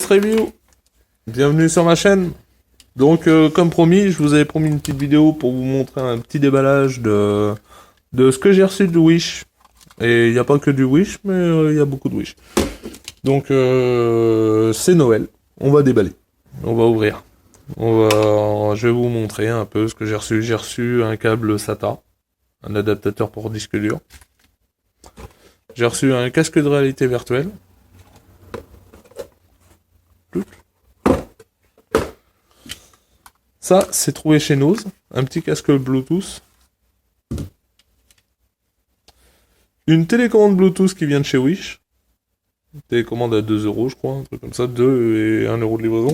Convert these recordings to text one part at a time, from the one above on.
Review, bienvenue sur ma chaîne. Donc comme promis, je vous avais promis une petite vidéo pour vous montrer un petit déballage de ce que j'ai reçu de Wish. Et il n'y a pas que du Wish, mais il y a beaucoup de Wish. Donc c'est Noël, on va déballer, on va ouvrir. Je vais vous montrer un peu ce que j'ai reçu. J'ai reçu un câble SATA, un adaptateur pour disque dur. J'ai reçu un casque de réalité virtuelle. Ça, c'est trouvé chez Nose, un petit casque Bluetooth. Une télécommande Bluetooth qui vient de chez Wish. Une télécommande à 2 euros, je crois, un truc comme ça, 2 et 1 euro de livraison.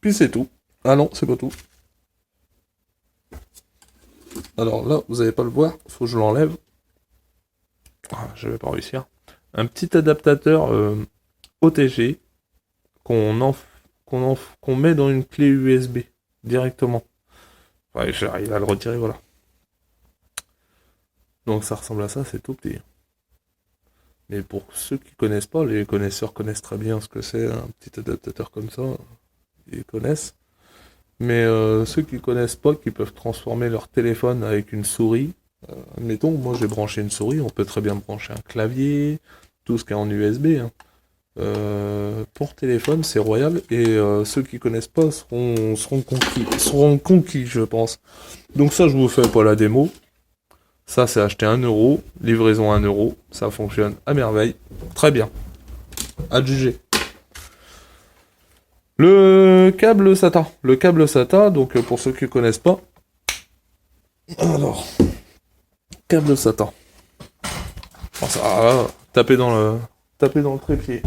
Puis c'est tout. Ah non, c'est pas tout. Alors là, vous n'allez pas le voir, faut que je l'enlève. Ah, je vais pas réussir. Un petit adaptateur OTG qu'on met dans une clé USB directement. Ouais, j'arrive à le retirer, voilà. Donc ça ressemble à ça, c'est tout petit. Mais pour ceux qui connaissent pas, les connaisseurs connaissent très bien ce que c'est, un petit adaptateur comme ça, ils connaissent. Mais ceux qui connaissent pas, qui peuvent transformer leur téléphone avec une souris, admettons, moi j'ai branché une souris, on peut très bien brancher un clavier, tout ce qui est en USB, hein. Pour téléphone, c'est royal, et ceux qui connaissent pas seront conquis, je pense. Donc ça, je vous fais pas la démo. Ça, c'est acheté 1 euro, livraison 1 euro, ça fonctionne à merveille, très bien. À juger. Le câble SATA, donc pour ceux qui connaissent pas. Alors, câble SATA. Oh, ça, taper dans le trépied.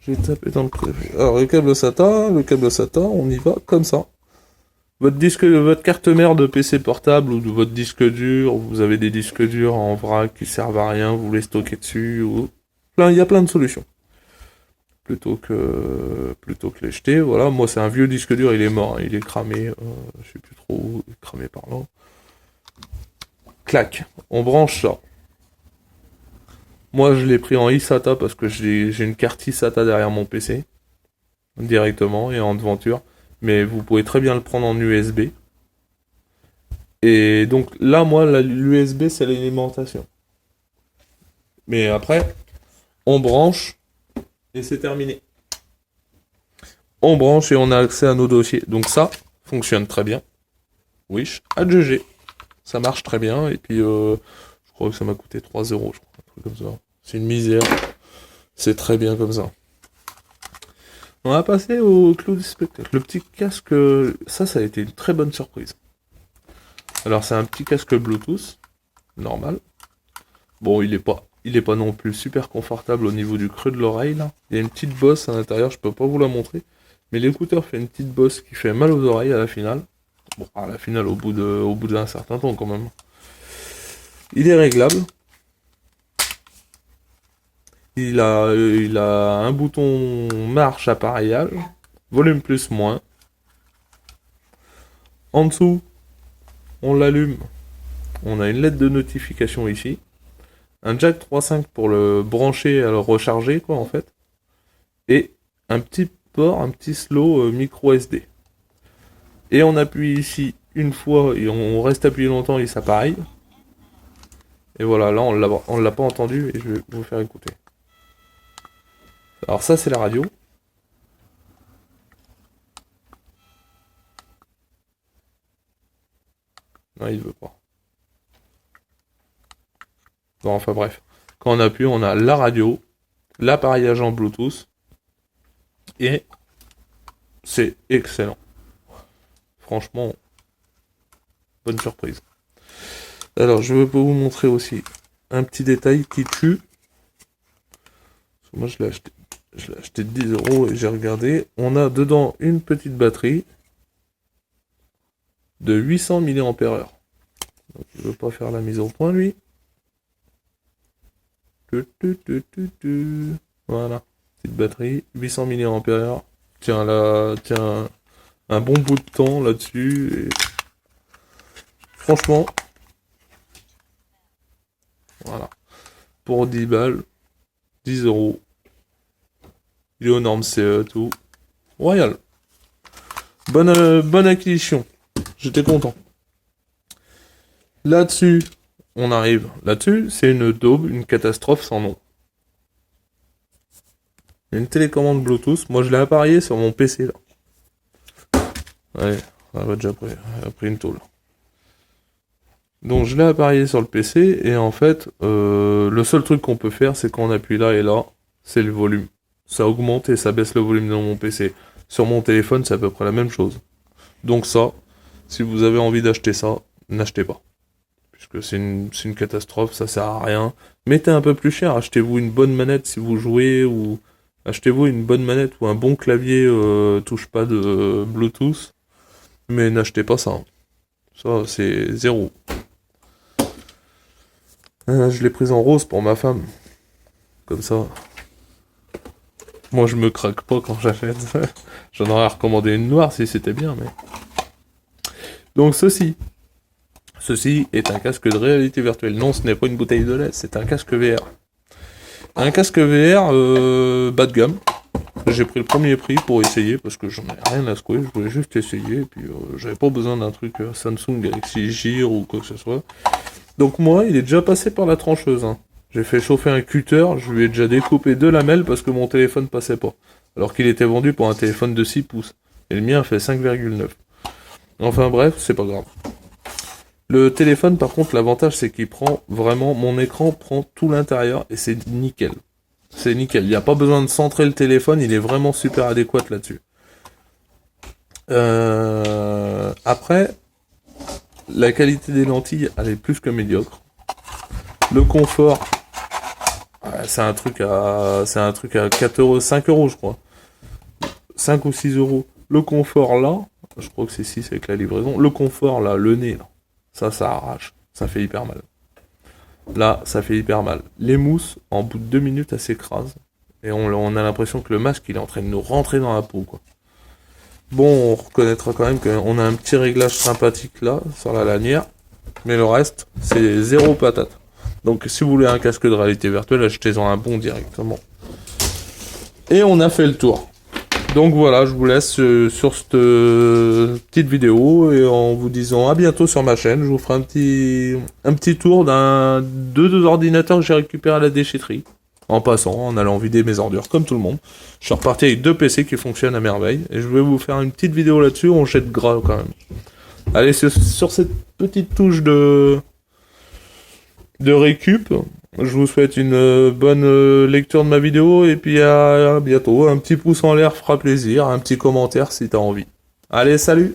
J'ai tapé dans le trépied. Alors, le câble SATA, on y va comme ça. Votre carte mère de PC portable ou de votre disque dur, vous avez des disques durs en vrac qui servent à rien, vous les stockez dessus, il y a plein de solutions. Plutôt que les jeter, voilà. Moi, c'est un vieux disque dur, il est mort, hein, il est cramé, je sais plus trop où, il est cramé par là. Clac, on branche ça. Moi, je l'ai pris en eSATA parce que j'ai une carte eSATA derrière mon PC, directement, et en devanture. Mais vous pouvez très bien le prendre en USB. Et donc là, moi, l'USB, c'est l'alimentation. Mais après, on branche, et c'est terminé. On branche et on a accès à nos dossiers. Donc ça fonctionne très bien. Wish, AGG. Ça marche très bien. Et puis, je crois que ça m'a coûté 3 euros, je crois. Un truc comme ça. C'est une misère. C'est très bien comme ça. On va passer au clou du spectacle. Le petit casque, ça a été une très bonne surprise. Alors, c'est un petit casque Bluetooth. Normal. Bon, il est pas non plus super confortable au niveau du creux de l'oreille, là. Il y a une petite bosse à l'intérieur, je peux pas vous la montrer. Mais l'écouteur fait une petite bosse qui fait mal aux oreilles à la finale. Bon, à la finale, au bout d'un certain temps, quand même. Il est réglable. Il a un bouton marche appareillage. Volume plus moins. En dessous, on l'allume. On a une lettre de notification ici. Un jack 3.5 pour le brancher à le recharger, quoi, en fait. Et un petit port, un petit slot micro SD. Et on appuie ici une fois et on reste appuyé longtemps et ça pareil. Et voilà, là on l'a pas entendu et je vais vous faire écouter. Alors ça c'est la radio. Non, il veut pas. Bon, enfin bref. Quand on appuie, on a la radio, l'appareillage en Bluetooth. Et c'est excellent. Franchement, bonne surprise. Alors, je vais vous montrer aussi un petit détail qui tue. Moi, je l'ai acheté 10 euros et j'ai regardé. On a dedans une petite batterie de 800 mAh. Donc, il ne veut pas faire la mise au point, lui. Voilà. Petite batterie, 800 mAh. Tiens, un bon bout de temps là-dessus. Et... franchement, voilà. Pour 10 balles, 10 euros. Il est aux normes CE, tout. Royal. Bonne acquisition. J'étais content. Là-dessus, on arrive. Là-dessus, c'est une daube, une catastrophe sans nom. Une télécommande Bluetooth. Moi, je l'ai appareillé sur mon PC, là. Ouais, ça va déjà pris une tôle. Donc, je l'ai appareillé sur le PC, et en fait, le seul truc qu'on peut faire, c'est quand on appuie là et là, c'est le volume. Ça augmente et ça baisse le volume dans mon PC. Sur mon téléphone, c'est à peu près la même chose. Donc ça, si vous avez envie d'acheter ça, n'achetez pas. Puisque c'est une catastrophe, ça sert à rien. Mettez un peu plus cher, achetez-vous une bonne manette si vous jouez, ou achetez-vous une bonne manette ou un bon clavier touche pas de Bluetooth. Mais n'achetez pas ça. Ça, c'est zéro. Je l'ai prise en rose pour ma femme. Comme ça. Moi, je me craque pas quand j'achète. J'en aurais recommandé une noire si c'était bien, mais... Donc, ceci est un casque de réalité virtuelle. Non, ce n'est pas une bouteille de lait, c'est un casque VR. Un casque VR bas de gamme. J'ai pris le premier prix pour essayer, parce que j'en ai rien à secouer, je voulais juste essayer, et puis j'avais pas besoin d'un truc Samsung Galaxy Gear ou quoi que ce soit. Donc moi, il est déjà passé par la trancheuse. Hein. J'ai fait chauffer un cutter, je lui ai déjà découpé 2 lamelles parce que mon téléphone passait pas. Alors qu'il était vendu pour un téléphone de 6 pouces. Et le mien fait 5,9. Enfin bref, c'est pas grave. Le téléphone, par contre, l'avantage, c'est qu'il prend vraiment... Mon écran prend tout l'intérieur et c'est nickel. C'est nickel. Il n'y a pas besoin de centrer le téléphone, il est vraiment super adéquat là-dessus. Après, la qualité des lentilles, elle est plus que médiocre. Le confort, c'est un truc à 4 euros, 5 euros, je crois. 5 ou 6 euros. Le confort, là, je crois que c'est 6 avec la livraison. Le confort, là, le nez, là, ça arrache. Ça fait hyper mal. Là, ça fait hyper mal. Les mousses, en bout de 2 minutes, elles s'écrasent. Et on a l'impression que le masque, il est en train de nous rentrer dans la peau, quoi. Bon, on reconnaîtra quand même qu'on a un petit réglage sympathique, là, sur la lanière. Mais le reste, c'est zéro patate. Donc, si vous voulez un casque de réalité virtuelle, achetez-en un bon directement. Et on a fait le tour. Donc voilà, je vous laisse sur cette petite vidéo et en vous disant à bientôt sur ma chaîne. Je vous ferai un petit tour de deux ordinateurs que j'ai récupérés à la déchetterie. En passant, en allant vider mes ordures, comme tout le monde. Je suis reparti avec 2 PC qui fonctionnent à merveille. Et je vais vous faire une petite vidéo là-dessus, on jette gras quand même. Allez, sur cette petite touche de récup, je vous souhaite une bonne lecture de ma vidéo et puis à bientôt. Un petit pouce en l'air fera plaisir, un petit commentaire si t'as envie. Allez, salut!